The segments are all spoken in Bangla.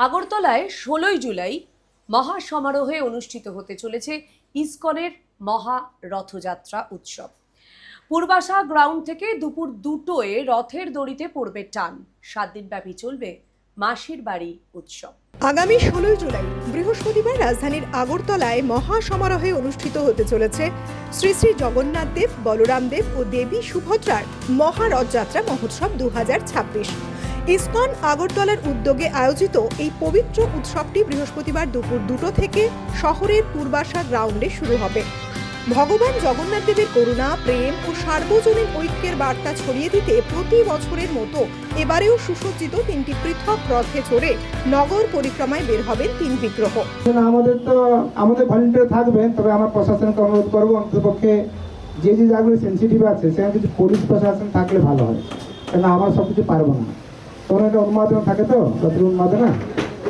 আগরতলায় ১৬ই জুলাই মহা সমারোহে অনুষ্ঠিত হতে চলেছে ইসকনের মহা রথযাত্রা উৎসব। পূর্বাশা গ্রাউন্ড থেকে দুপুর ২টোয় রথের দড়িতে পড়বে টান। ৭ দিনব্যাপী চলবে মাসির বাড়ি উৎসব। আগামী ১৬ জুলাই বৃহস্পতিবার রাজধানীর আগরতলায় মহা সমারোহে অনুষ্ঠিত হতে চলেছে শ্রী শ্রী জগন্নাথ দেব, বলরাম দেব ও দেবী সুভদ্রার মহা রথযাত্রা মহোৎসব ২০২৬। ইসকন আগরতলার উদ্যোগে আয়োজিত এই পবিত্র উৎসবটি বৃহস্পতিবার দুপুর ২টো থেকে শহরের পূর্বাশা গ্রাউন্ডে শুরু হবে। ভগবান জগন্নাথ দেবের করুণা, প্রেম ও সার্বজনীন ঐক্যের বার্তা ছড়িয়ে দিতে প্রতি বছরের মতো এবারেও সুসজ্জিত ৩টি পৃথক রথে চড়ে নগর পরিক্রমায় বের হবেন ৩ বিগ্রহ। আমাদের ভলেন্টিয়ার থাকবেন, তবে আমার প্রশাসনকে অনুরোধ করবো অন্ততপক্ষে যে জায়গাগুলো সেন্সিটিভ আছে সেখানে কিছু পুলিশ প্রশাসন থাকলে ভালো হয়, কেন আমার সব কিছু পারবো না। তখন একটা উন্মাদনা থাকে, তো রথের উন্মাদনা,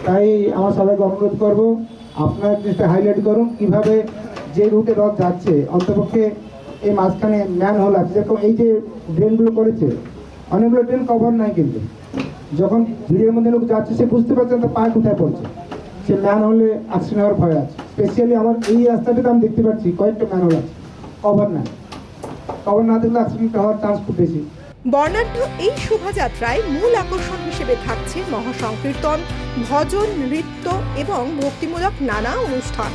তাই আমার সবাইকে অনুরোধ করবো আপনারা জিনিসটা হাইলাইট করুন কিভাবে যে রুটে রথ যাচ্ছে, অন্তপক্ষে এই মাঝখানে ম্যান হোল আছে। যেরকম এই যে ড্রেনগুলো করেছে, অনেকগুলো ড্রেন কভার নাই, কিন্তু যখন ভিড়ের মধ্যে লোক যাচ্ছে সে বুঝতে পারছে না পা কোথায় পড়ছে, সে ম্যান হলে অ্যাক্সিডেন্ট হওয়ার ভয় আছে। স্পেশালি আমার এই রাস্তাটাতে আমি দেখতে পাচ্ছি কয়েকটা ম্যান হোল আছে, কভার নাই। কভার না থাকলে অ্যাক্সিডেন্ট হওয়ার চান্স খুব বেশি। বর্ণাঢ্য এই শোভাযাত্রায় মূল আকর্ষণ হিসেবে থাকছে মহাসংকীর্তন, ভজন, নৃত্য এবং ভক্তিমূলক নানা অনুষ্ঠান।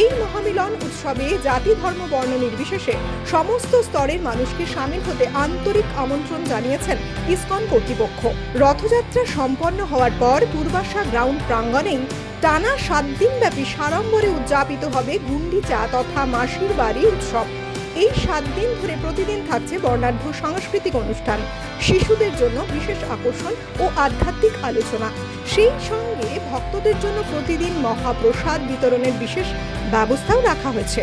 এই মহামিলন উৎসবে জাতি, ধর্ম, বর্ণ নির্বিশেষে সমস্ত স্তরের মানুষকে সামিল হতে আন্তরিক আমন্ত্রণ জানিয়েছেন ইসকন কর্তৃপক্ষ। রথযাত্রা সম্পন্ন হওয়ার পর পূর্বাশা গ্রাউন্ড প্রাঙ্গণেই টানা ৭ দিনব্যাপী সাড়ম্বরে উদযাপিত হবে গুন্ডিচা তথা মাসির বাড়ি উৎসব। এই ৭ দিন ধরে প্রতিদিন থাকছে বর্ণাঢ্য সাংস্কৃতিক অনুষ্ঠান, শিশুদের জন্য বিশেষ আকর্ষণ ও আধ্যাত্মিক আলোচনা। সেই সঙ্গে ভক্তদের জন্য প্রতিদিন মহাপ্রসাদ বিতরণের বিশেষ ব্যবস্থাও রাখা হয়েছে।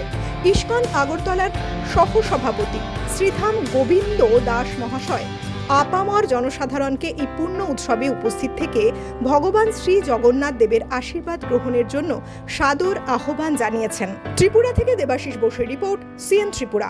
ইসকন আগরতলার সহসভাপতি শ্রীধাম গোবিন্দ দাস মহাশয় আপামর জনসাধারণকে এই পূর্ণ উৎসবে উপস্থিত থেকে ভগবান শ্রী জগন্নাথ দেবের আশীর্বাদ গ্রহণের জন্য সাদর আহ্বান জানিয়েছেন। ত্রিপুরা থেকে দেবাশিস বসুর রিপোর্ট, সিএন ত্রিপুরা।